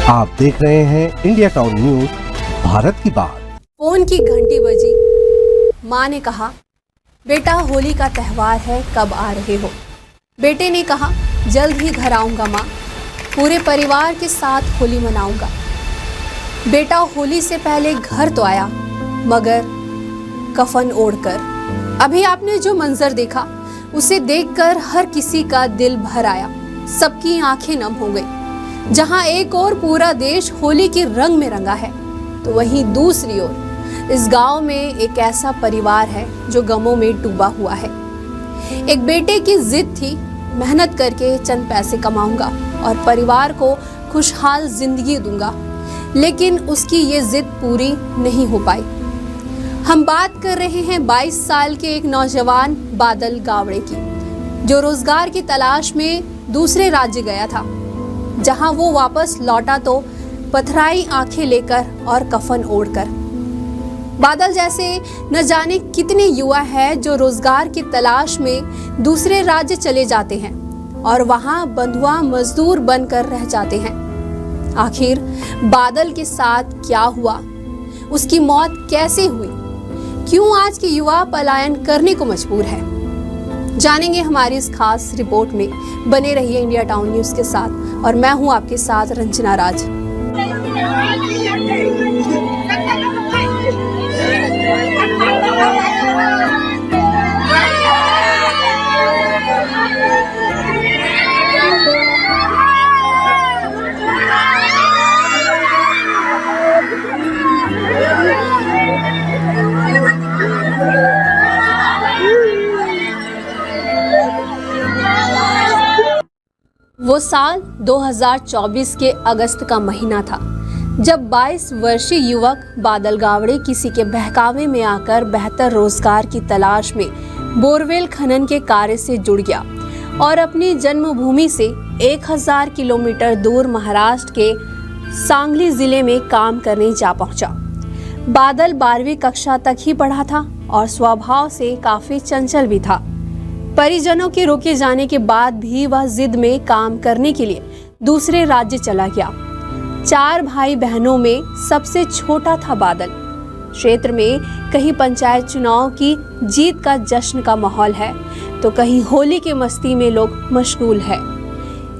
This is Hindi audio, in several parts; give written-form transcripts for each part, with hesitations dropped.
आप देख रहे हैं इंडिया टाउन न्यूज, भारत की बात। फोन की घंटी बजी। माँ ने कहा, बेटा होली का त्यौहार है, कब आ रहे हो? बेटे ने कहा, जल्द ही घर आऊँगा माँ, पूरे परिवार के साथ होली मनाऊंगा। बेटा होली से पहले घर तो आया, मगर कफन ओढ़कर। अभी आपने जो मंजर देखा, उसे देखकर हर किसी का दिल भर आया, सबकी आंखें नम हो गई। जहां एक ओर पूरा देश होली के रंग में रंगा है, तो वहीं दूसरी ओर इस गांव में एक ऐसा परिवार है जो गमों में डूबा हुआ है। एक बेटे की जिद थी, मेहनत करके चंद पैसे कमाऊंगा और परिवार को खुशहाल जिंदगी दूंगा, लेकिन उसकी ये जिद पूरी नहीं हो पाई। हम बात कर रहे हैं 22 साल के एक नौजवान बादल गावड़े की, जो रोजगार की तलाश में दूसरे राज्य गया था। जहां वो वापस लौटा तो पथराई आंखें लेकर और कफन ओढ़कर। बादल जैसे न जाने कितने युवा हैं जो रोजगार की तलाश में दूसरे राज्य चले जाते हैं और वहां बंधुआ मजदूर बनकर रह जाते हैं। आखिर बादल के साथ क्या हुआ? उसकी मौत कैसे हुई? क्यों आज के युवा पलायन करने को मजबूर है? जानेंगे हमारी इस खास रिपोर्ट में। बने रहिए इंडिया टाउन न्यूज के साथ और मैं हूं आपके साथ रंजना राज। वो साल 2024 के अगस्त का महीना था, जब 22 वर्षीय युवक बादल गावड़े किसी के बहकावे में आकर बेहतर रोजगार की तलाश में बोरवेल खनन के कार्य से जुड़ गया और अपनी जन्मभूमि से 1000 किलोमीटर दूर महाराष्ट्र के सांगली जिले में काम करने जा पहुंचा। बादल 12वीं कक्षा तक ही पढ़ा था और स्वभाव से काफी चंचल भी था। परिजनों के रोके जाने के बाद भी वह जिद में काम करने के लिए दूसरे राज्य चला गया। 4 भाई बहनों में सबसे छोटा था बादल। क्षेत्र में कहीं पंचायत चुनाव की जीत का जश्न का माहौल है, तो कहीं होली के मस्ती में लोग मशगूल है।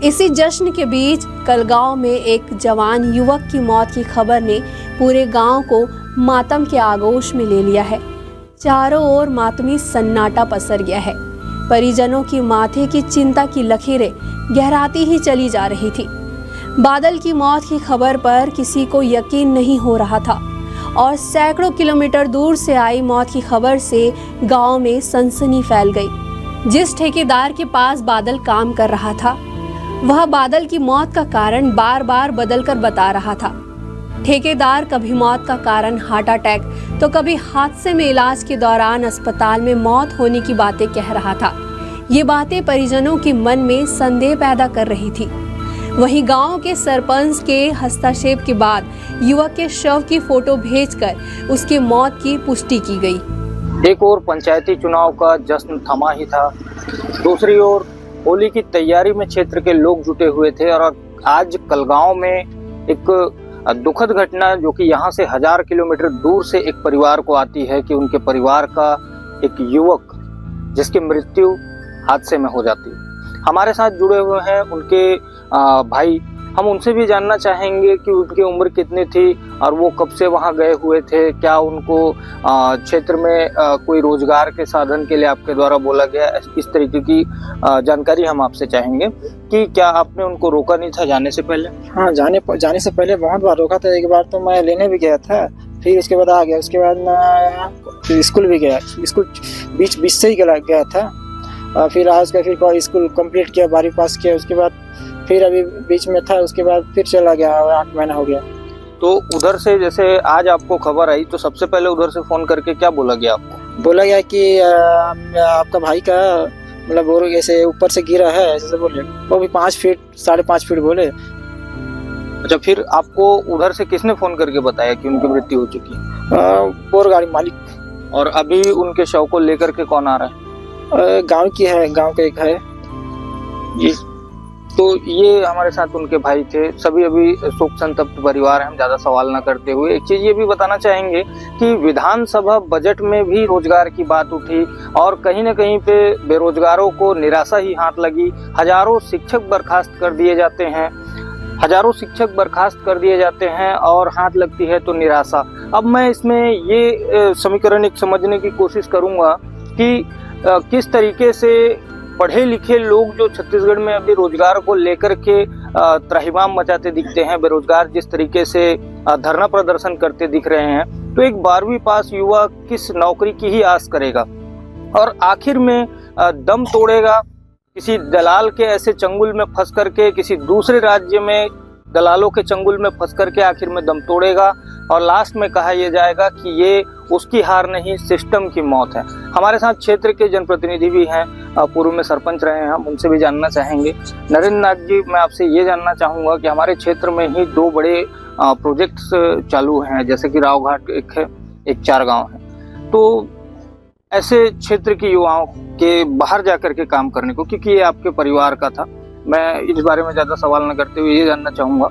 इसी जश्न के बीच कल गांव में एक जवान युवक की मौत की खबर ने पूरे गांव को मातम के आगोश में ले लिया है। चारों ओर मातमी सन्नाटा पसर गया है। परिजनों की माथे की चिंता की लकीरें गहराती ही चली जा रही थी। बादल की मौत की खबर पर किसी को यकीन नहीं हो रहा था और सैकड़ों किलोमीटर दूर से आई मौत की खबर से गांव में सनसनी फैल गई। जिस ठेकेदार के पास बादल काम कर रहा था, वह बादल की मौत का कारण बार बार बदलकर बता रहा था। ठेकेदार कभी मौत का कारण हार्ट अटैक तो कभी हादसे में इलाज के दौरान अस्पताल में मौत होने की बातें कह रहा था। ये बातें परिजनों के मन में संदेह पैदा कर रही थी। वहीं गांव के सरपंच के हस्तक्षेप के बाद युवक के शव की फोटो भेजकर उसकी मौत की पुष्टि की गई। एक ओर पंचायती चुनाव का जश्न थमा ही था, दूसरी ओर होली की तैयारी में क्षेत्र के लोग जुटे हुए थे और आज कलगांव में एक दुखद घटना जो कि यहाँ से 1000 किलोमीटर दूर से एक परिवार को आती है कि उनके परिवार का एक युवक जिसकी मृत्यु हादसे में हो जाती है। हमारे साथ जुड़े हुए हैं उनके भाई। हम उनसे भी जानना चाहेंगे कि उनकी उम्र कितनी थी और वो कब से वहाँ गए हुए थे, क्या उनको क्षेत्र में कोई रोजगार के साधन के लिए आपके द्वारा बोला गया, इस तरीके की जानकारी हम आपसे चाहेंगे कि क्या आपने उनको रोका नहीं था जाने से पहले? हाँ, जाने से पहले बहुत बार रोका था। एक बार तो मैं लेने भी गया था, फिर उसके बाद आ गया। उसके बाद मैं स्कूल भी गया, स्कूल बीच से ही गया था। फिर आज का फिर स्कूल कंप्लीट किया, 12वीं पास किया। उसके बाद फिर अभी बीच में था, उसके बाद फिर चला गया, 8 महीना हो गया। तो उधर से जैसे आज आपको खबर आई तो सबसे पहले उधर से फोन करके क्या बोला गया आपको? बोला गया कि आपका भाई का मतलब बोर ऐसे ऊपर से गिरा है, ऐसे बोले। वो भी 5 फीट 5.5 फीट बोले। अच्छा, फिर आपको उधर से किसने फोन करके बताया कि उनकी मृत्यु हो चुकी है? बोर गाड़ी मालिक। और अभी उनके शव को लेकर के कौन आ रहा है? गांव की है, गांव का एक है जी। तो ये हमारे साथ उनके भाई थे। सभी अभी शोक संतप्त परिवार है, हम ज्यादा सवाल ना करते हुए एक चीज ये भी बताना चाहेंगे कि विधानसभा बजट में भी रोजगार की बात उठी और कहीं ना कहीं पे बेरोजगारों को निराशा ही हाथ लगी। हजारों शिक्षक बर्खास्त कर दिए जाते हैं, और हाथ लगती है तो निराशा। अब मैं इसमें ये समीकरण एक समझने की कोशिश करूंगा कि किस तरीके से पढ़े लिखे लोग जो छत्तीसगढ़ में अभी रोजगार को लेकर के त्राहिमाम मचाते दिखते हैं, बेरोजगार जिस तरीके से धरना प्रदर्शन करते दिख रहे हैं, तो एक 12वीं पास युवा किस नौकरी की ही आस करेगा और आखिर में दम तोड़ेगा किसी दलाल के ऐसे चंगुल में फंस करके, किसी दूसरे राज्य में दलालों के चंगुल में फंस करके आखिर में दम तोड़ेगा और लास्ट में कहा यह जाएगा कि ये उसकी हार नहीं, सिस्टम की मौत है। हमारे साथ क्षेत्र के जनप्रतिनिधि भी हैं, पूर्व में सरपंच रहे हैं, हम उनसे भी जानना चाहेंगे। नरेंद्र नाथ जी, मैं आपसे ये जानना चाहूँगा कि हमारे क्षेत्र में ही 2 बड़े प्रोजेक्ट्स चालू हैं, जैसे कि रावघाट एक है, एक 4 गाँव है, तो ऐसे क्षेत्र के युवाओं के बाहर जाकर के काम करने को, क्योंकि ये आपके परिवार का था, मैं इस बारे में ज़्यादा सवाल न करते हुए ये जानना चाहूँगा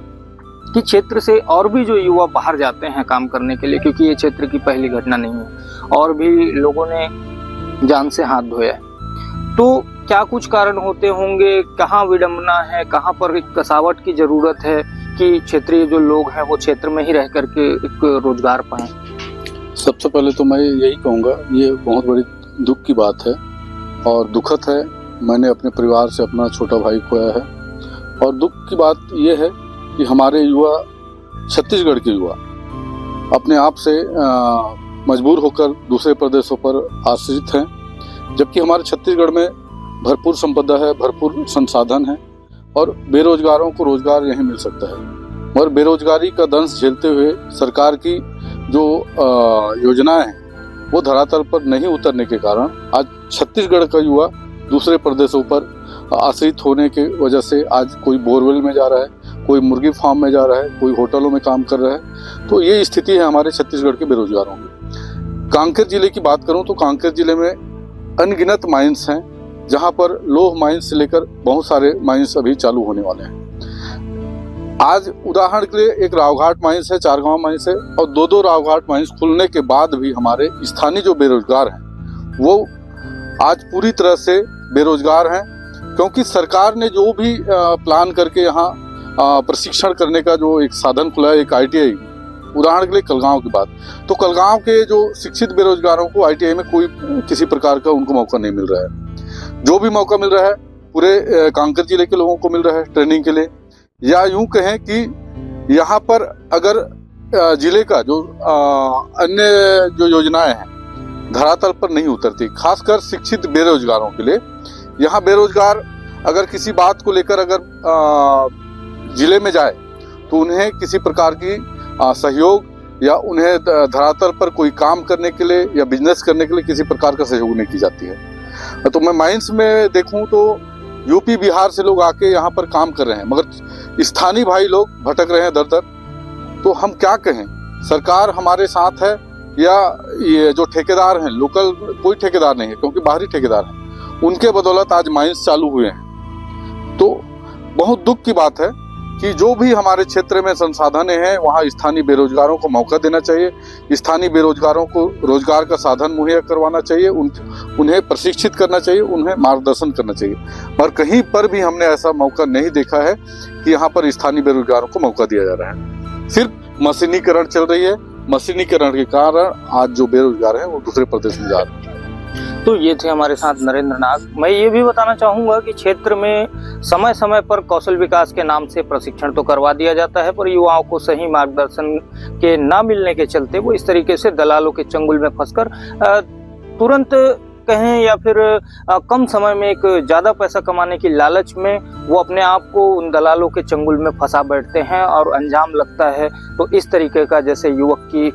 कि क्षेत्र से और भी जो युवा बाहर जाते हैं काम करने के लिए, क्योंकि ये क्षेत्र की पहली घटना नहीं है, और भी लोगों ने जान से हाथ धोया है, तो क्या कुछ कारण होते होंगे, कहाँ विडंबना है, कहाँ पर एक कसावट की ज़रूरत है कि क्षेत्रीय जो लोग हैं वो क्षेत्र में ही रह करके एक रोजगार पाएँ? सबसे पहले तो मैं यही कहूँगा, ये बहुत बड़ी दुख की बात है और दुखद है। मैंने अपने परिवार से अपना छोटा भाई खोया है और दुख की बात ये है कि हमारे युवा, छत्तीसगढ़ के युवा अपने आप से मजबूर होकर दूसरे प्रदेशों पर आश्रित हैं, जबकि हमारे छत्तीसगढ़ में भरपूर संपदा है, भरपूर संसाधन है और बेरोजगारों को रोजगार यहीं मिल सकता है। मगर बेरोजगारी का दंश झेलते हुए सरकार की जो योजनाएं हैं वो धरातल पर नहीं उतरने के कारण आज छत्तीसगढ़ का युवा दूसरे प्रदेशों पर आश्रित होने के वजह से आज कोई बोरवेल में जा रहा है, कोई मुर्गी फार्म में जा रहा है, कोई होटलों में काम कर रहा है। तो ये स्थिति है हमारे छत्तीसगढ़ के बेरोजगारों की। कांकेर जिले की बात करूं तो कांकेर जिले में अनगिनत माइंस हैं, जहां पर लोह माइंस से लेकर बहुत सारे माइंस अभी चालू होने वाले हैं। आज उदाहरण के लिए एक रावघाट माइंस है, 4 गांव माइंस है, और 2 रावघाट माइंस खुलने के बाद भी हमारे स्थानीय जो बेरोजगार हैं वो आज पूरी तरह से बेरोजगार हैं, क्योंकि सरकार ने जो भी प्लान करके यहाँ प्रशिक्षण करने का जो एक साधन खुला है, एक ITI, उदाहरण के लिए कलगांव की बात, तो कलगांव के जो शिक्षित बेरोजगारों को ITI में कोई किसी प्रकार का उनको मौका नहीं मिल रहा है। जो भी मौका मिल रहा है पूरे कांकेर जिले के लोगों को मिल रहा है ट्रेनिंग के लिए, या यूं कहें कि यहाँ पर अगर जिले का जो अन्य जो योजनाएं हैं धरातल पर नहीं उतरती, खासकर शिक्षित बेरोजगारों के लिए। यहाँ बेरोजगार अगर किसी बात को लेकर अगर जिले में जाए तो उन्हें किसी प्रकार की सहयोग या उन्हें धरातल पर कोई काम करने के लिए या बिजनेस करने के लिए किसी प्रकार का सहयोग नहीं की जाती है। तो मैं माइंस में देखूं तो यूपी बिहार से लोग आके यहाँ पर काम कर रहे हैं, मगर स्थानीय भाई लोग भटक रहे हैं दर दर। तो हम क्या कहें, सरकार हमारे साथ है या ये जो ठेकेदार हैं, लोकल कोई ठेकेदार नहीं है क्योंकि बाहरी ठेकेदार हैं, उनके बदौलत आज माइंस चालू हुए हैं। तो बहुत दुख की बात है कि जो भी हमारे क्षेत्र में संसाधन हैं वहाँ स्थानीय बेरोजगारों को मौका देना चाहिए, स्थानीय बेरोजगारों को रोजगार का साधन मुहैया करवाना चाहिए, उन्हें प्रशिक्षित करना चाहिए, उन्हें मार्गदर्शन करना चाहिए। पर कहीं पर भी हमने ऐसा मौका नहीं देखा है कि यहाँ पर स्थानीय बेरोजगारों को मौका दिया जा रहा है। सिर्फ मशीनीकरण चल रही है, मशीनीकरण के कारण आज जो बेरोजगार हैं वो दूसरे प्रदेश में जा रहे हैं। तो ये थे हमारे साथ नरेंद्र नाथ। मैं ये भी बताना चाहूँगा कि क्षेत्र में समय समय पर कौशल विकास के नाम से प्रशिक्षण तो करवा दिया जाता है, पर युवाओं को सही मार्गदर्शन के ना मिलने के चलते वो इस तरीके से दलालों के चंगुल में फंसकर तुरंत कहें या फिर कम समय में एक ज़्यादा पैसा कमाने की लालच में वो अपने आप को उन दलालों के चंगुल में फंसा बैठते हैं और अंजाम लगता है तो इस तरीके का, जैसे युवक की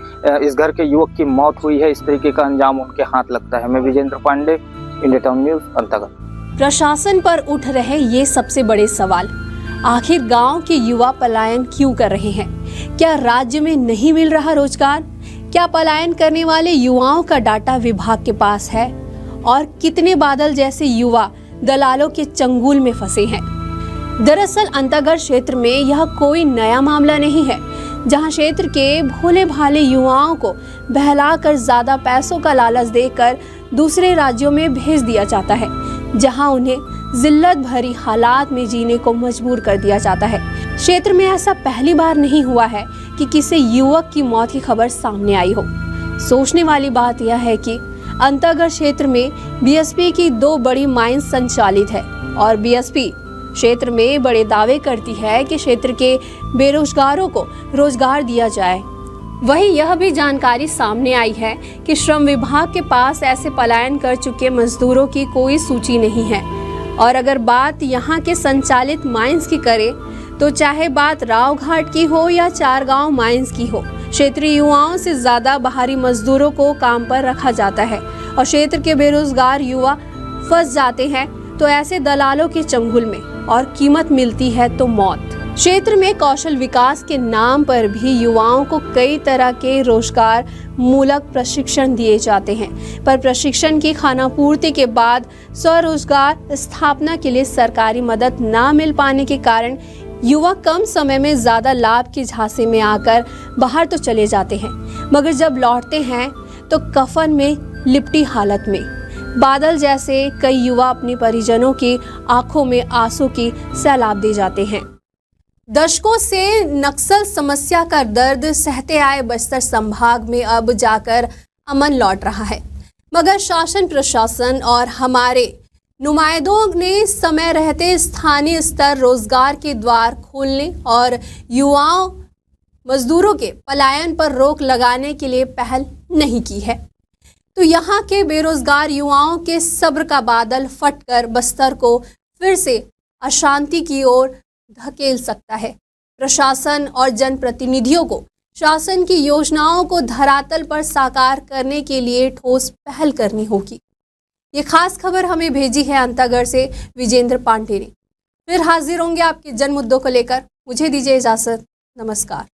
इस घर के युवक की मौत हुई है, इस तरीके का अंजाम उनके हाथ लगता है। मैं Vijendra Pandey, India Town News, अंतर्गत। प्रशासन पर उठ रहे ये सबसे बड़े सवाल, आखिर गांव के युवा पलायन क्यों कर रहे हैं? क्या राज्य में नहीं मिल रहा रोजगार? क्या पलायन करने वाले युवाओं का डाटा विभाग के पास है? और कितने बादल जैसे युवा दलालों के चंगुल में फंसे हैं? दरअसल अंतागढ़ क्षेत्र में यह कोई नया मामला नहीं है, जहां क्षेत्र के भोले भाले युवाओं को बहलाकर ज्यादा पैसों का लालच देकर दूसरे राज्यों में भेज दिया जाता है, जहां उन्हें जिल्लत भरी हालात में जीने को मजबूर कर दिया जाता है। क्षेत्र में ऐसा पहली बार नहीं हुआ है कि किसी युवक की मौत की खबर सामने आई हो। सोचने वाली बात यह है कि अंतागढ़ क्षेत्र में बीएसपी की 2 बड़ी माइंस संचालित है और बीएसपी क्षेत्र में बड़े दावे करती है कि क्षेत्र के बेरोजगारों को रोजगार दिया जाए। वहीं यह भी जानकारी सामने आई है कि श्रम विभाग के पास ऐसे पलायन कर चुके मजदूरों की कोई सूची नहीं है। और अगर बात यहाँ के संचालित माइंस की करें तो चाहे बात रावघाट की हो या चारगांव माइंस की हो, क्षेत्रीय युवाओं से ज्यादा बाहरी मजदूरों को काम पर रखा जाता है और क्षेत्र के बेरोजगार युवा फंस जाते हैं तो ऐसे दलालों के चंगुल में, और कीमत मिलती है तो मौत। क्षेत्र में कौशल विकास के नाम पर भी युवाओं को कई तरह के रोजगार मूलक प्रशिक्षण दिए जाते हैं, पर प्रशिक्षण की खानापूर्ति के बाद स्वरोजगार स्थापना के लिए सरकारी मदद न मिल पाने के कारण युवा कम समय में ज्यादा लाभ की झांसे में आकर बाहर तो चले जाते हैं, मगर जब लौटते हैं तो कफन में लिपटी हालत में। बादल जैसे कई युवा अपने परिजनों की आंखों में आंसू की सैलाब दे जाते हैं। दशकों से नक्सल समस्या का दर्द सहते आए बस्तर संभाग में अब जाकर अमन लौट रहा है, मगर शासन प्रशासन और हमारे नुमाइंदों ने समय रहते स्थानीय स्तर रोजगार के द्वार खोलने और युवाओं मजदूरों के पलायन पर रोक लगाने के लिए पहल नहीं की है। तो यहाँ के बेरोजगार युवाओं के सब्र का बादल फटकर बस्तर को फिर से अशांति की ओर धकेल सकता है। प्रशासन और जनप्रतिनिधियों को शासन की योजनाओं को धरातल पर साकार करने के लिए ठोस पहल करनी होगी। ये खास खबर हमें भेजी है अंतागढ़ से विजेंद्र पांडे ने। फिर हाजिर होंगे आपके जन मुद्दों को लेकर। मुझे दीजिए इजाजत। नमस्कार।